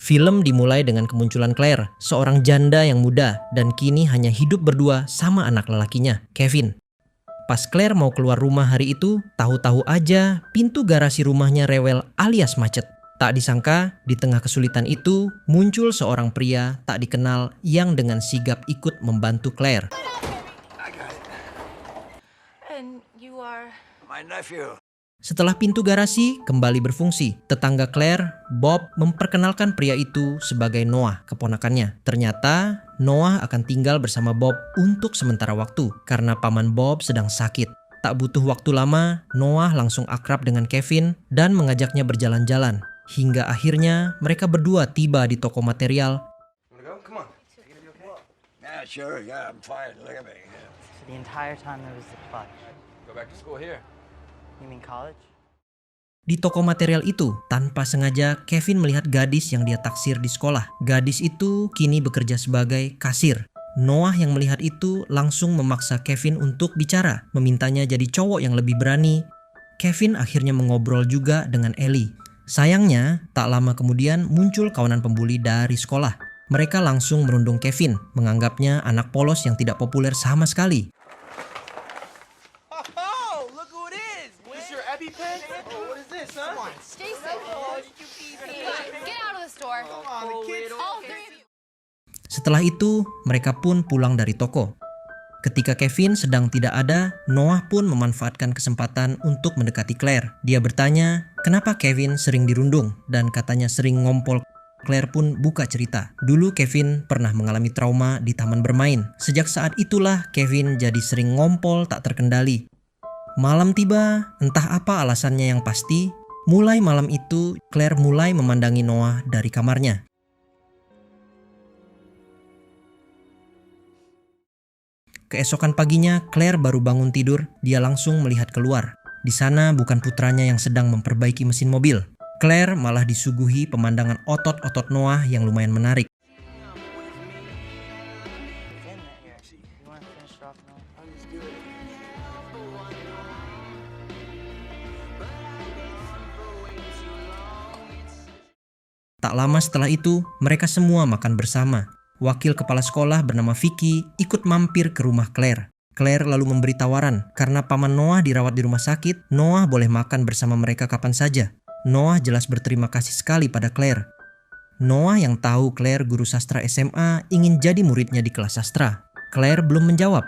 Film dimulai dengan kemunculan Claire, seorang janda yang muda dan kini hanya hidup berdua sama anak lelakinya, Kevin. Pas Claire mau keluar rumah hari itu, tahu-tahu aja pintu garasi rumahnya rewel alias macet. Tak disangka, di tengah kesulitan itu, muncul seorang pria tak dikenal yang dengan sigap ikut membantu Claire. And you are... My nephew. Setelah pintu garasi kembali berfungsi, tetangga Claire, Bob, memperkenalkan pria itu sebagai Noah, keponakannya. Ternyata, Noah akan tinggal bersama Bob untuk sementara waktu karena paman Bob sedang sakit. Tak butuh waktu lama, Noah langsung akrab dengan Kevin dan mengajaknya berjalan-jalan. Hingga akhirnya mereka berdua tiba di toko material. Wanna go? Come on. Yeah, sure. Yeah, I'm fine. Look at me. Yeah. So the entire time there was the clutch. Go back to school here. You mean college? Di toko material itu, tanpa sengaja Kevin melihat gadis yang dia taksir di sekolah. Gadis itu kini bekerja sebagai kasir. Noah yang melihat itu langsung memaksa Kevin untuk bicara, memintanya jadi cowok yang lebih berani. Kevin akhirnya mengobrol juga dengan Ellie. Sayangnya, tak lama kemudian muncul kawanan pembuli dari sekolah. Mereka langsung merundung Kevin, menganggapnya anak polos yang tidak populer sama sekali. Oh, look who it is! Is this your EpiPen? Oh, what is this, huh? Come on, Jason, get out of the store. the kids. All three of you. Setelah itu, mereka pun pulang dari toko. Ketika Kevin sedang tidak ada, Noah pun memanfaatkan kesempatan untuk mendekati Claire. Dia bertanya, kenapa Kevin sering dirundung dan katanya sering ngompol. Claire pun buka cerita. Dulu Kevin pernah mengalami trauma di taman bermain. Sejak saat itulah Kevin jadi sering ngompol tak terkendali. Malam tiba, entah apa alasannya yang pasti, mulai malam itu Claire mulai memandangi Noah dari kamarnya. Keesokan paginya, Claire baru bangun tidur, dia langsung melihat keluar. Di sana bukan putranya yang sedang memperbaiki mesin mobil. Claire malah disuguhi pemandangan otot-otot Noah yang lumayan menarik. It's in there. You want to finish it off now? Tak lama setelah itu, mereka semua makan bersama. Wakil kepala sekolah bernama Vicky ikut mampir ke rumah Claire. Claire lalu memberi tawaran, karena paman Noah dirawat di rumah sakit, Noah boleh makan bersama mereka kapan saja. Noah jelas berterima kasih sekali pada Claire. Noah yang tahu Claire guru sastra SMA ingin jadi muridnya di kelas sastra. Claire belum menjawab.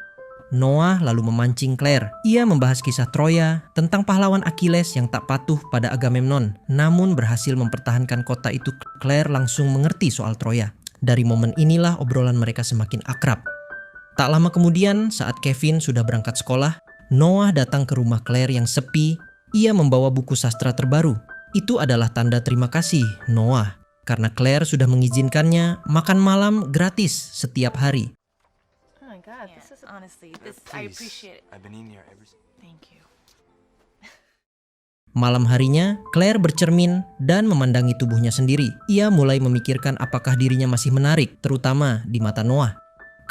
Noah lalu memancing Claire. Ia membahas kisah Troya tentang pahlawan Achilles yang tak patuh pada Agamemnon, namun berhasil mempertahankan kota itu. Claire langsung mengerti soal Troya. Dari momen inilah obrolan mereka semakin akrab. Tak lama kemudian, saat Kevin sudah berangkat sekolah, Noah datang ke rumah Claire yang sepi. Ia membawa buku sastra terbaru. Itu adalah tanda terima kasih Noah, karena Claire sudah mengizinkannya makan malam gratis setiap hari. Oh my God, this is honestly, I appreciate it. I've been in here ever since. Thank you. Malam harinya, Claire bercermin dan memandangi tubuhnya sendiri. Ia mulai memikirkan apakah dirinya masih menarik, terutama di mata Noah.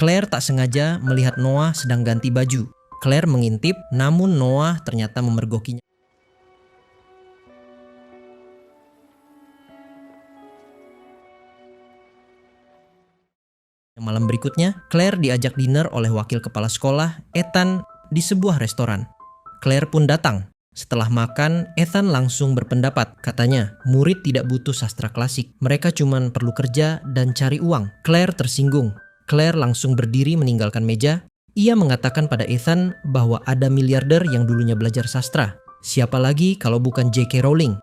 Claire tak sengaja melihat Noah sedang ganti baju. Claire mengintip, namun Noah ternyata memergokinya. Malam berikutnya, Claire diajak dinner oleh wakil kepala sekolah, Ethan, di sebuah restoran. Claire pun datang. Setelah makan, Ethan langsung berpendapat. Katanya, murid tidak butuh sastra klasik. Mereka cuma perlu kerja dan cari uang. Claire tersinggung. Claire langsung berdiri meninggalkan meja. Ia mengatakan pada Ethan bahwa ada miliarder yang dulunya belajar sastra. Siapa lagi kalau bukan J.K. Rowling?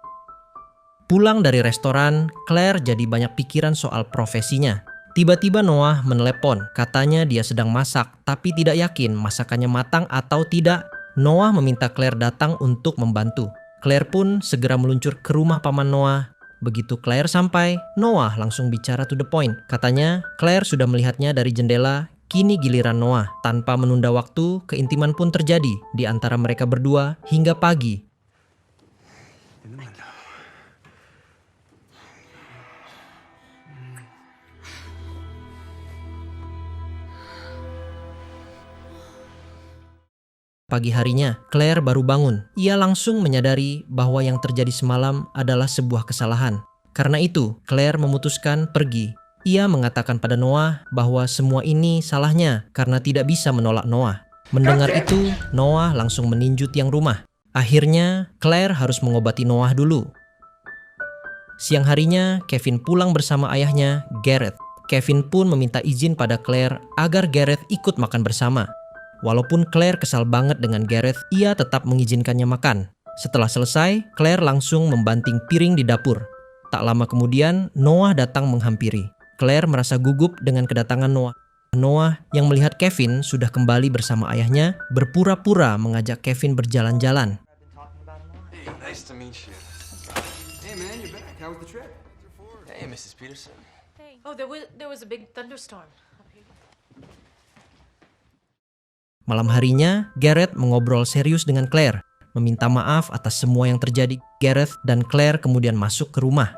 Pulang dari restoran, Claire jadi banyak pikiran soal profesinya. Tiba-tiba Noah menelepon. Katanya dia sedang masak, tapi tidak yakin masakannya matang atau tidak. Noah meminta Claire datang untuk membantu. Claire pun segera meluncur ke rumah paman Noah. Begitu Claire sampai, Noah langsung bicara to the point. Katanya, Claire sudah melihatnya dari jendela, kini giliran Noah. Tanpa menunda waktu, keintiman pun terjadi di antara mereka berdua hingga pagi. Pagi harinya, Claire baru bangun. Ia langsung menyadari bahwa yang terjadi semalam adalah sebuah kesalahan. Karena itu, Claire memutuskan pergi. Ia mengatakan pada Noah bahwa semua ini salahnya karena tidak bisa menolak Noah. Mendengar itu, Noah langsung meninju tiang rumah. Akhirnya, Claire harus mengobati Noah dulu. Siang harinya, Kevin pulang bersama ayahnya, Gareth. Kevin pun meminta izin pada Claire agar Gareth ikut makan bersama. Walaupun Claire kesal banget dengan Gareth, ia tetap mengizinkannya makan. Setelah selesai, Claire langsung membanting piring di dapur. Tak lama kemudian, Noah datang menghampiri. Claire merasa gugup dengan kedatangan Noah. Noah yang melihat Kevin sudah kembali bersama ayahnya, berpura-pura mengajak Kevin berjalan-jalan. Hey, nice to meet you. Hey, man, you're back. How was the trip? Hey, Mrs. Peterson. Hey. Oh, there was a big thunderstorm. Malam harinya, Gareth mengobrol serius dengan Claire, meminta maaf atas semua yang terjadi. Gareth dan Claire kemudian masuk ke rumah.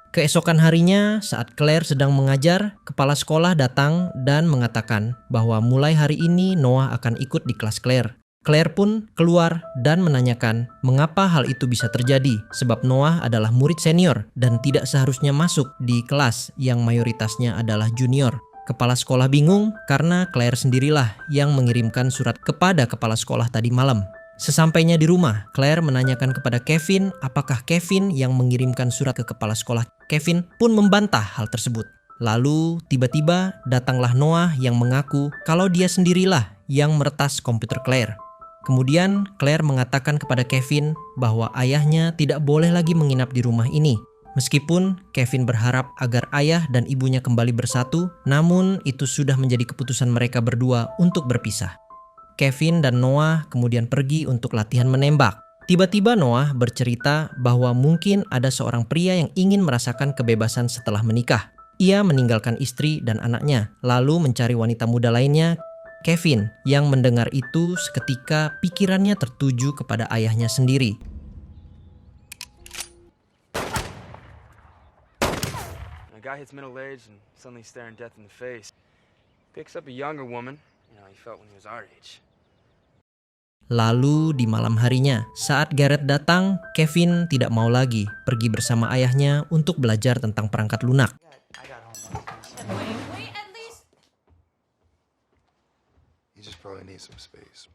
Keesokan harinya, saat Claire sedang mengajar, kepala sekolah datang dan mengatakan bahwa mulai hari ini Noah akan ikut di kelas Claire. Claire pun keluar dan menanyakan mengapa hal itu bisa terjadi, sebab Noah adalah murid senior dan tidak seharusnya masuk di kelas yang mayoritasnya adalah junior. Kepala sekolah bingung karena Claire sendirilah yang mengirimkan surat kepada kepala sekolah tadi malam. Sesampainya di rumah, Claire menanyakan kepada Kevin apakah Kevin yang mengirimkan surat ke kepala sekolah. Kevin pun membantah hal tersebut. Lalu tiba-tiba datanglah Noah yang mengaku kalau dia sendirilah yang meretas komputer Claire. Kemudian Claire mengatakan kepada Kevin bahwa ayahnya tidak boleh lagi menginap di rumah ini. Meskipun Kevin berharap agar ayah dan ibunya kembali bersatu, namun itu sudah menjadi keputusan mereka berdua untuk berpisah. Kevin dan Noah kemudian pergi untuk latihan menembak. Tiba-tiba Noah bercerita bahwa mungkin ada seorang pria yang ingin merasakan kebebasan setelah menikah. Ia meninggalkan istri dan anaknya, lalu mencari wanita muda lainnya. Kevin yang mendengar itu seketika pikirannya tertuju kepada ayahnya sendiri. A guy hits middle age and suddenly staring death in the face. Picks up a younger woman, he felt when he was our age. Lalu di malam harinya, saat Gareth datang, Kevin tidak mau lagi pergi bersama ayahnya untuk belajar tentang perangkat lunak. Wait, at least. You just probably need some space.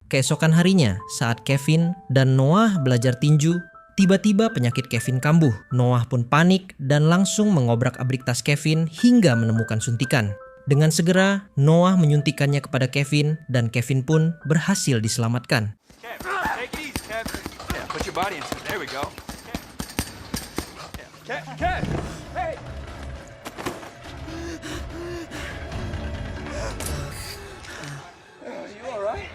Keesokan harinya, saat Kevin dan Noah belajar tinju, tiba-tiba penyakit Kevin kambuh. Noah pun panik dan langsung mengobrak-abrik tas Kevin hingga menemukan suntikan. Dengan segera, Noah menyuntikannya kepada Kevin dan Kevin pun berhasil diselamatkan. Kev, take it easy, Kev. Yeah, put your body into it. There we go. Kev, hey! You alright?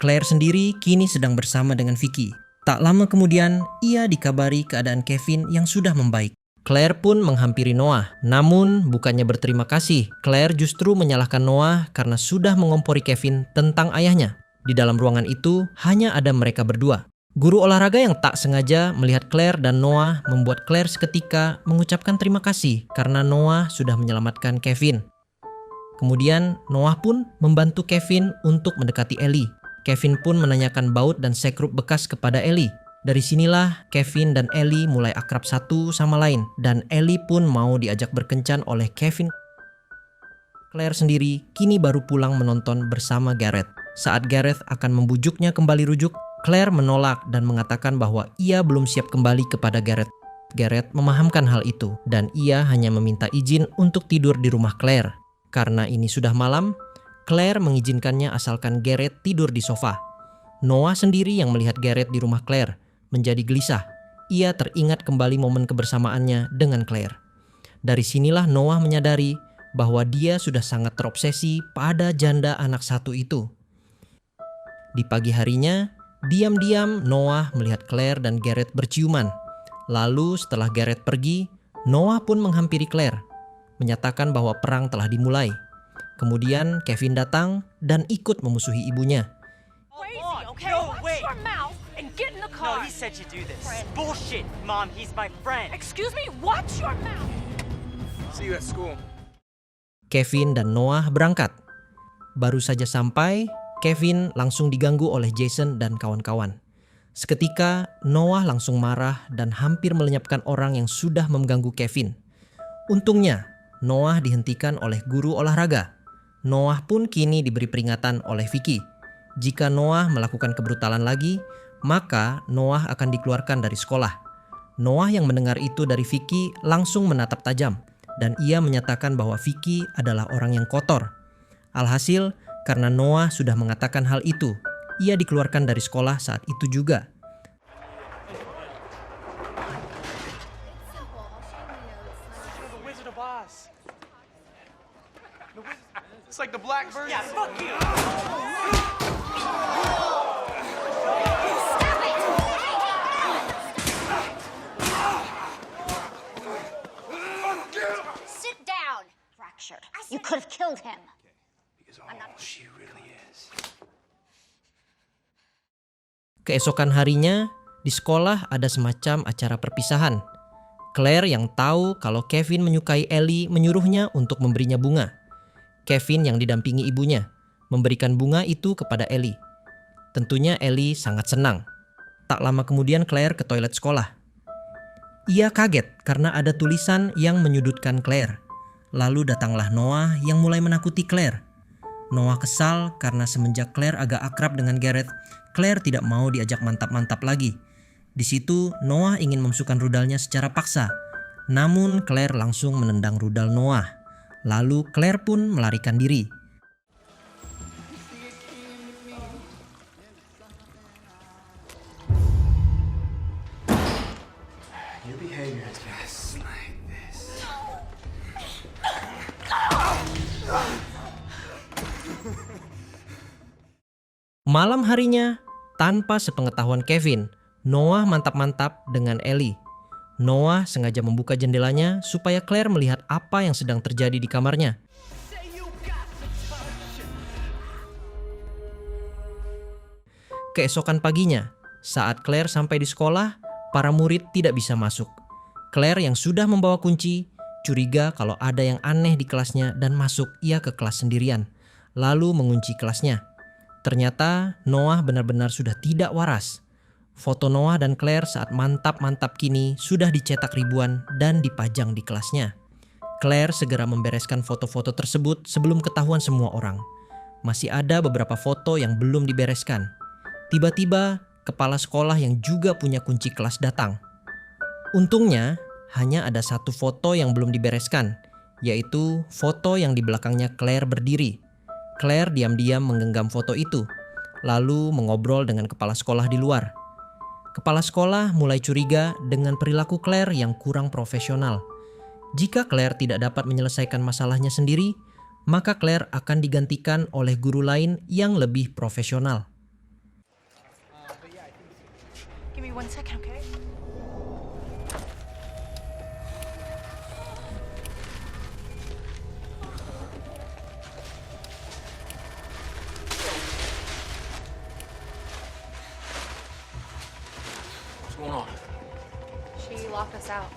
Claire sendiri kini sedang bersama dengan Vicky. Tak lama kemudian, ia dikabari keadaan Kevin yang sudah membaik. Claire pun menghampiri Noah, namun bukannya berterima kasih, Claire justru menyalahkan Noah karena sudah mengompori Kevin tentang ayahnya. Di dalam ruangan itu hanya ada mereka berdua. Guru olahraga yang tak sengaja melihat Claire dan Noah membuat Claire seketika mengucapkan terima kasih karena Noah sudah menyelamatkan Kevin. Kemudian Noah pun membantu Kevin untuk mendekati Ellie. Kevin pun menanyakan baut dan sekrup bekas kepada Ellie. Dari sinilah Kevin dan Ellie mulai akrab satu sama lain dan Ellie pun mau diajak berkencan oleh Kevin. Claire sendiri kini baru pulang menonton bersama Gareth. Saat Gareth akan membujuknya kembali rujuk, Claire menolak dan mengatakan bahwa ia belum siap kembali kepada Gareth. Gareth memahamkan hal itu dan ia hanya meminta izin untuk tidur di rumah Claire. Karena ini sudah malam, Claire mengizinkannya asalkan Gareth tidur di sofa. Noah sendiri yang melihat Gareth di rumah Claire menjadi gelisah. Ia teringat kembali momen kebersamaannya dengan Claire. Dari sinilah Noah menyadari bahwa dia sudah sangat terobsesi pada janda anak satu itu. Di pagi harinya, diam-diam Noah melihat Claire dan Gareth berciuman. Lalu setelah Gareth pergi, Noah pun menghampiri Claire, menyatakan bahwa perang telah dimulai. Kemudian Kevin datang dan ikut memusuhi ibunya. Crazy, okay? No, Watch wait. your mouth and get in the car. No, he said you do this. Friend. Bullshit. Mom, he's my friend. Excuse me, watch your mouth. See you at school. Kevin dan Noah berangkat. Baru saja sampai, Kevin langsung diganggu oleh Jason dan kawan-kawan. Seketika, Noah langsung marah dan hampir melenyapkan orang yang sudah mengganggu Kevin. Untungnya, Noah dihentikan oleh guru olahraga. Noah pun kini diberi peringatan oleh Vicky. Jika Noah melakukan kebrutalan lagi, maka Noah akan dikeluarkan dari sekolah. Noah yang mendengar itu dari Vicky langsung menatap tajam, dan ia menyatakan bahwa Vicky adalah orang yang kotor. Alhasil, karena Noah sudah mengatakan hal itu, ia dikeluarkan dari sekolah saat itu juga. The Wizard of Oz. It's like the black version. Yeah, fuck you! Sit down, Fractured. You could have killed him. Because all she really is. Keesokan harinya, di sekolah ada semacam acara perpisahan. Claire yang tahu kalau Kevin menyukai Ellie menyuruhnya untuk memberinya bunga. Kevin yang didampingi ibunya memberikan bunga itu kepada Ellie. Tentunya Ellie sangat senang. Tak lama kemudian Claire ke toilet sekolah. Ia kaget karena ada tulisan yang menyudutkan Claire. Lalu datanglah Noah yang mulai menakuti Claire. Noah kesal karena semenjak Claire agak akrab dengan Gareth, Claire tidak mau diajak mantap-mantap lagi. Di situ Noah ingin memasukkan rudalnya secara paksa. Namun Claire langsung menendang rudal Noah. Lalu Claire pun melarikan diri. Your behavior is just like this. Malam harinya, tanpa sepengetahuan Kevin, Noah mantap-mantap dengan Ellie. Noah sengaja membuka jendelanya supaya Claire melihat apa yang sedang terjadi di kamarnya. Keesokan paginya, saat Claire sampai di sekolah, para murid tidak bisa masuk. Claire yang sudah membawa kunci, curiga kalau ada yang aneh di kelasnya dan masuk ia ke kelas sendirian, lalu mengunci kelasnya. Ternyata Noah benar-benar sudah tidak waras. Foto Noah dan Claire saat mantap-mantap kini sudah dicetak ribuan dan dipajang di kelasnya. Claire segera membereskan foto-foto tersebut sebelum ketahuan semua orang. Masih ada beberapa foto yang belum dibereskan. Tiba-tiba, kepala sekolah yang juga punya kunci kelas datang. Untungnya, hanya ada satu foto yang belum dibereskan, yaitu foto yang di belakangnya Claire berdiri. Claire diam-diam menggenggam foto itu, lalu mengobrol dengan kepala sekolah di luar. Kepala sekolah mulai curiga dengan perilaku Claire yang kurang profesional. Jika Claire tidak dapat menyelesaikan masalahnya sendiri, maka Claire akan digantikan oleh guru lain yang lebih profesional. Give me 1 second, okay? What's going on? She locked us out.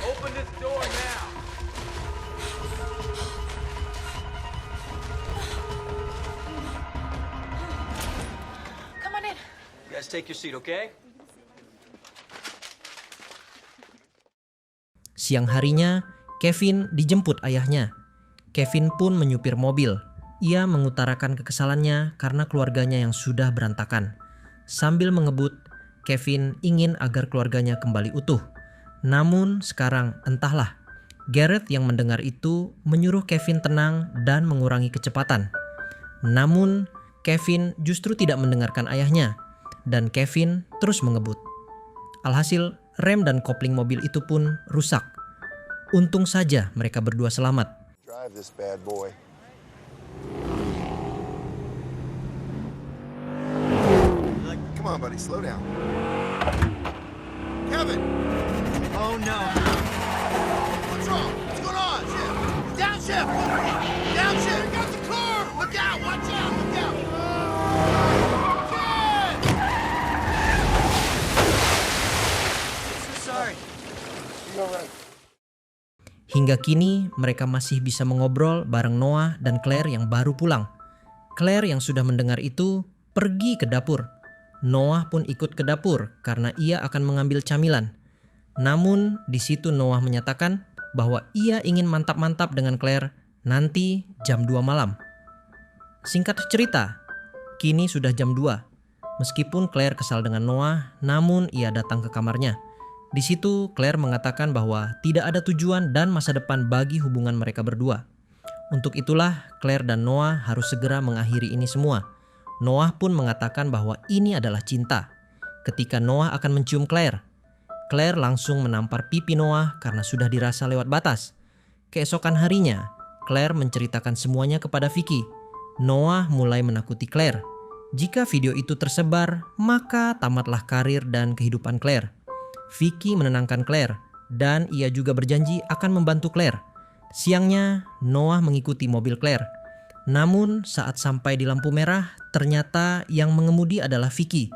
Open this door now. Come on in. You guys take your seat, okay? Siang harinya, Kevin dijemput ayahnya. Kevin pun menyupir mobil. Ia mengutarakan kekesalannya karena keluarganya yang sudah berantakan. Sambil mengebut, Kevin ingin agar keluarganya kembali utuh. Namun sekarang entahlah, Gareth yang mendengar itu menyuruh Kevin tenang dan mengurangi kecepatan. Namun Kevin justru tidak mendengarkan ayahnya dan Kevin terus mengebut. Alhasil rem dan kopling mobil itu pun rusak. Untung saja mereka berdua selamat. Drive this bad boy. Come on, buddy, slow down. Kevin! Oh, no. What's wrong? What's going on? Shift! Downshift! Downshift! Here comes the car! Look out! Watch out! Look out! Kid! So sorry. You all right? Hingga kini mereka masih bisa mengobrol bareng Noah dan Claire yang baru pulang. Claire yang sudah mendengar itu pergi ke dapur. Noah pun ikut ke dapur karena ia akan mengambil camilan. Namun di situ Noah menyatakan bahwa ia ingin mantap-mantap dengan Claire nanti jam 2 malam. Singkat cerita, kini sudah jam 2. Meskipun Claire kesal dengan Noah, namun ia datang ke kamarnya. Di situ Claire mengatakan bahwa tidak ada tujuan dan masa depan bagi hubungan mereka berdua. Untuk itulah Claire dan Noah harus segera mengakhiri ini semua. Noah pun mengatakan bahwa ini adalah cinta. Ketika Noah akan mencium Claire, Claire langsung menampar pipi Noah karena sudah dirasa lewat batas. Keesokan harinya, Claire menceritakan semuanya kepada Vicky. Noah mulai menakuti Claire. Jika video itu tersebar, maka tamatlah karir dan kehidupan Claire. Vicky menenangkan Claire dan ia juga berjanji akan membantu Claire. Siangnya, Noah mengikuti mobil Claire. Namun saat sampai di lampu merah, ternyata yang mengemudi adalah Vicky.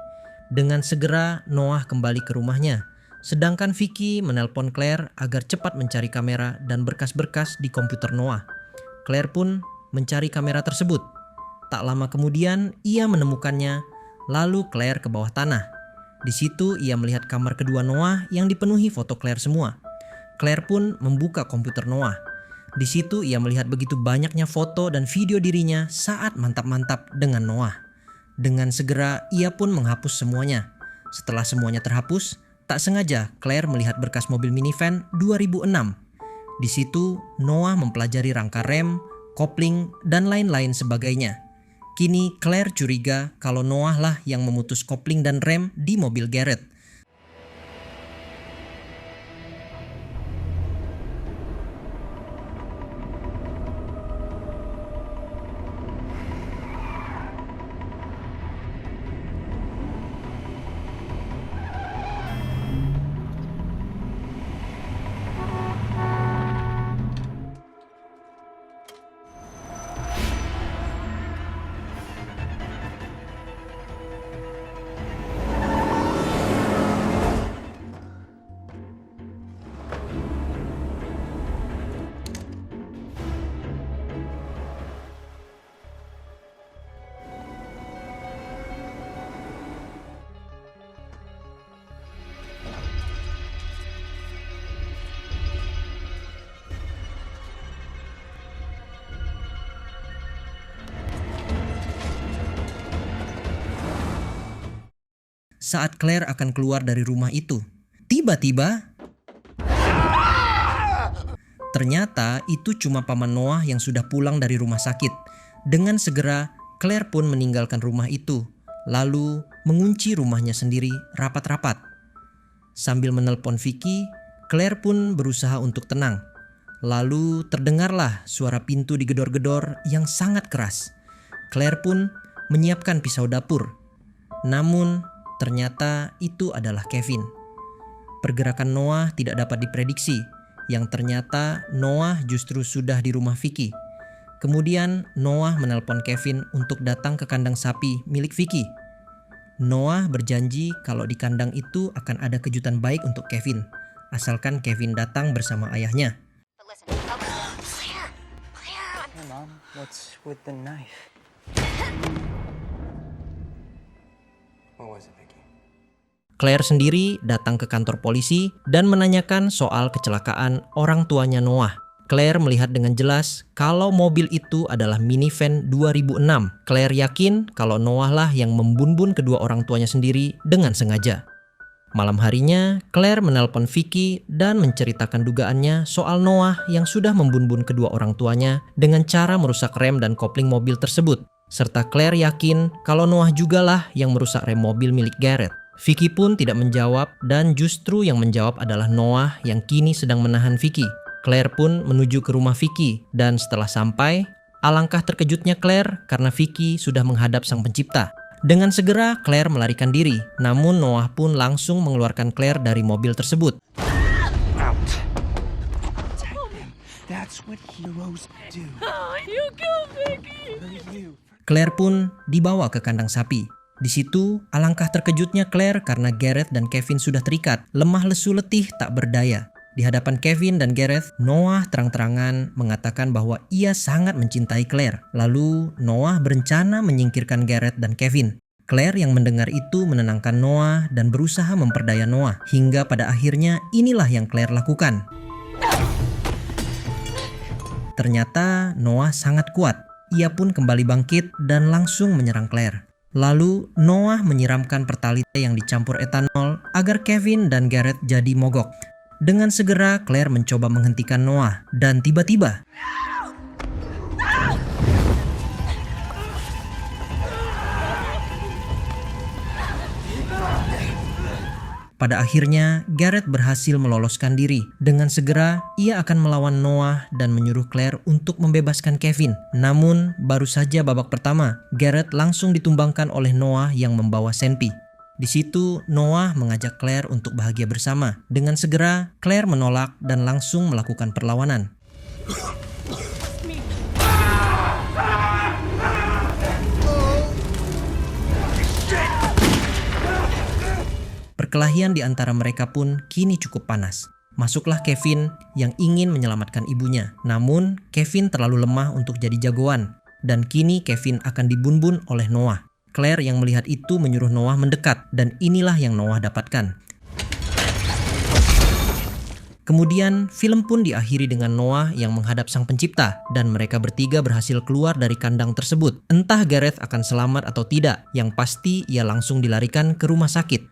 Dengan segera Noah kembali ke rumahnya. Sedangkan Vicky menelpon Claire agar cepat mencari kamera dan berkas-berkas di komputer Noah. Claire pun mencari kamera tersebut. Tak lama kemudian ia menemukannya, lalu Claire ke bawah tanah. Di situ ia melihat kamar kedua Noah yang dipenuhi foto Claire semua. Claire pun membuka komputer Noah. Di situ ia melihat begitu banyaknya foto dan video dirinya saat mantap-mantap dengan Noah. Dengan segera ia pun menghapus semuanya. Setelah semuanya terhapus, tak sengaja Claire melihat berkas mobil minivan 2006. Di situ Noah mempelajari rangka rem, kopling, dan lain-lain sebagainya. Kini Claire curiga kalau Noah lah yang memutus kopling dan rem di mobil Garrett. Saat Claire akan keluar dari rumah itu, tiba-tiba ternyata itu cuma paman Noah yang sudah pulang dari rumah sakit. Dengan segera Claire pun meninggalkan rumah itu, lalu mengunci rumahnya sendiri rapat-rapat. Sambil menelpon Vicky, Claire pun berusaha untuk tenang. Lalu terdengarlah suara pintu digedor-gedor yang sangat keras. Claire pun menyiapkan pisau dapur. Namun ternyata itu adalah Kevin. Pergerakan Noah tidak dapat diprediksi, yang ternyata Noah justru sudah di rumah Vicky. Kemudian Noah menelpon Kevin untuk datang ke kandang sapi milik Vicky. Noah berjanji kalau di kandang itu akan ada kejutan baik untuk Kevin, asalkan Kevin datang bersama ayahnya. Hey Mom, what's with the knife? What was it, Vicky? Claire sendiri datang ke kantor polisi dan menanyakan soal kecelakaan orang tuanya Noah. Claire melihat dengan jelas kalau mobil itu adalah minivan 2006. Claire yakin kalau Noah lah yang membunbun kedua orang tuanya sendiri dengan sengaja. Malam harinya, Claire menelpon Vicky dan menceritakan dugaannya soal Noah yang sudah membunbun kedua orang tuanya dengan cara merusak rem dan kopling mobil tersebut. Serta Claire yakin kalau Noah jugalah yang merusak rem mobil milik Garrett. Vicky pun tidak menjawab dan justru yang menjawab adalah Noah yang kini sedang menahan Vicky. Claire pun menuju ke rumah Vicky dan setelah sampai, alangkah terkejutnya Claire karena Vicky sudah menghadap sang pencipta. Dengan segera Claire melarikan diri, namun Noah pun langsung mengeluarkan Claire dari mobil tersebut. Out. Protect them. That's what heroes do. You killed Vicky! You. Claire pun dibawa ke kandang sapi. Di situ, alangkah terkejutnya Claire karena Garrett dan Kevin sudah terikat, lemah lesu letih tak berdaya. Di hadapan Kevin dan Gareth, Noah terang-terangan mengatakan bahwa ia sangat mencintai Claire. Lalu Noah berencana menyingkirkan Gareth dan Kevin. Claire yang mendengar itu menenangkan Noah dan berusaha memperdaya Noah. Hingga pada akhirnya inilah yang Claire lakukan. Ternyata Noah sangat kuat. Ia pun kembali bangkit dan langsung menyerang Claire. Lalu Noah menyiramkan pertalite yang dicampur etanol agar Kevin dan Gareth jadi mogok. Dengan segera Claire mencoba menghentikan Noah dan tiba-tiba pada akhirnya Gareth berhasil meloloskan diri. Dengan segera ia akan melawan Noah dan menyuruh Claire untuk membebaskan Kevin. Namun baru saja babak pertama, Gareth langsung ditumbangkan oleh Noah yang membawa senpi. Di situ Noah mengajak Claire untuk bahagia bersama. Dengan segera Claire menolak dan langsung melakukan perlawanan. Perkelahian di antara mereka pun kini cukup panas. Masuklah Kevin yang ingin menyelamatkan ibunya. Namun Kevin terlalu lemah untuk jadi jagoan. Dan kini Kevin akan dibunbun oleh Noah. Claire yang melihat itu menyuruh Noah mendekat, dan inilah yang Noah dapatkan. Kemudian film pun diakhiri dengan Noah yang menghadap sang pencipta, dan mereka bertiga berhasil keluar dari kandang tersebut. Entah Gareth akan selamat atau tidak, yang pasti ia langsung dilarikan ke rumah sakit.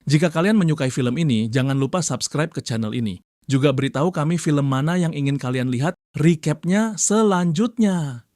Jika kalian menyukai film ini, jangan lupa subscribe ke channel ini. Juga beritahu kami film mana yang ingin kalian lihat recapnya selanjutnya.